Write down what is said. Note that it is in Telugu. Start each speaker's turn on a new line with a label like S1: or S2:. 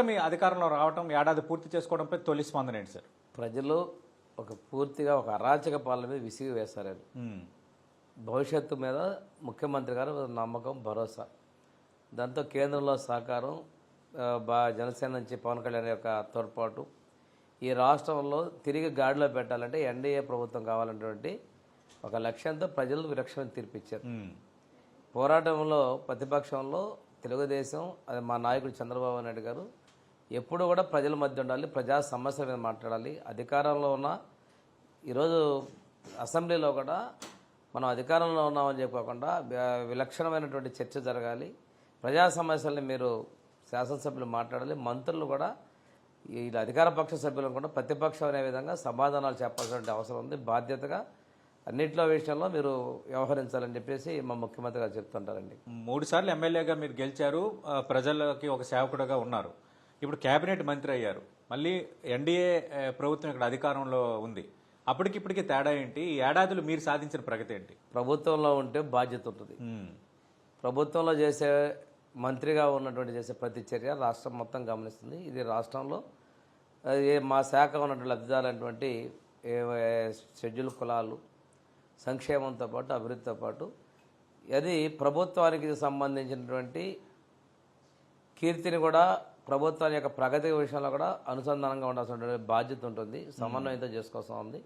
S1: మీ అధికారంలో రావటం ఏడాది పూర్తి చేసుకోవడంపై తొలి స్పందన ఏంటి సార్?
S2: ప్రజలు పూర్తిగా ఒక అరాచక పాలన మీద విసిగి వేశారు. భవిష్యత్తు మీద ముఖ్యమంత్రి గారు నమ్మకం, భరోసా. దాంతో కేంద్రంలో సహకారం, జనసేన నుంచి పవన్ కళ్యాణ్ యొక్క తోడ్పాటు, ఈ రాష్ట్రంలో తిరిగి గాడిలో పెట్టాలంటే ఎన్డీఏ ప్రభుత్వం కావాలన్నటువంటి ఒక లక్ష్యంతో ప్రజలు విలక్షణ తీర్పిచ్చారు. పోరాటంలో ప్రతిపక్షంలో తెలుగుదేశం, అది మా నాయకుడు చంద్రబాబు నాయుడు గారు ఎప్పుడు కూడా ప్రజల మధ్య ఉండాలి, ప్రజా సమస్యల మీద మాట్లాడాలి. అధికారంలో ఉన్న ఈరోజు అసెంబ్లీలో కూడా మనం అధికారంలో ఉన్నామని చెప్పుకోకుండా విలక్షణమైనటువంటి చర్చ జరగాలి. ప్రజా సమస్యల్ని మీరు శాసనసభ్యులు మాట్లాడాలి. మంత్రులు కూడా ఈ అధికార పక్ష సభ్యులను కూడా ప్రతిపక్షం అనే విధంగా సమాధానాలు చెప్పాల్సిన అవసరం ఉంది. బాధ్యతగా అన్నింటిలో విషయంలో మీరు వ్యవహరించాలని చెప్పేసి మా ముఖ్యమంత్రి గారు చెప్తుంటారండి.
S1: 3 సార్లు ఎమ్మెల్యేగా మీరు గెలిచారు, ప్రజలకి ఒక సేవకుడుగా ఉన్నారు. ఇప్పుడు కేబినెట్ మంత్రి అయ్యారు, మళ్ళీ ఎన్డీఏ ప్రభుత్వం ఇక్కడ అధికారంలో ఉంది. అప్పటికిప్పటికీ తేడా ఏంటి? ఈ ఏడాదిలో మీరు సాధించిన ప్రగతి ఏంటి?
S2: ప్రభుత్వంలో ఉంటే బాధ్యత ఉంటుంది. ప్రభుత్వంలో చేసే మంత్రిగా ఉన్నటువంటి చేసే ప్రతి చర్య రాష్ట్రం మొత్తం గమనిస్తుంది. ఇది రాష్ట్రంలో మా శాఖ ఉన్నటువంటి లబ్ధిదారులైనటువంటి షెడ్యూల్ కులాలు సంక్షేమంతో పాటు అభివృద్ధితో పాటు అది ప్రభుత్వానికి సంబంధించినటువంటి కీర్తిని కూడా ప్రభుత్వాన్ని యొక్క ప్రగతి విషయంలో కూడా అనుసంధానంగా ఉండాల్సినటువంటి బాధ్యత ఉంటుంది. సమన్వయంతో చేసుకోవాల్సి ఉంది.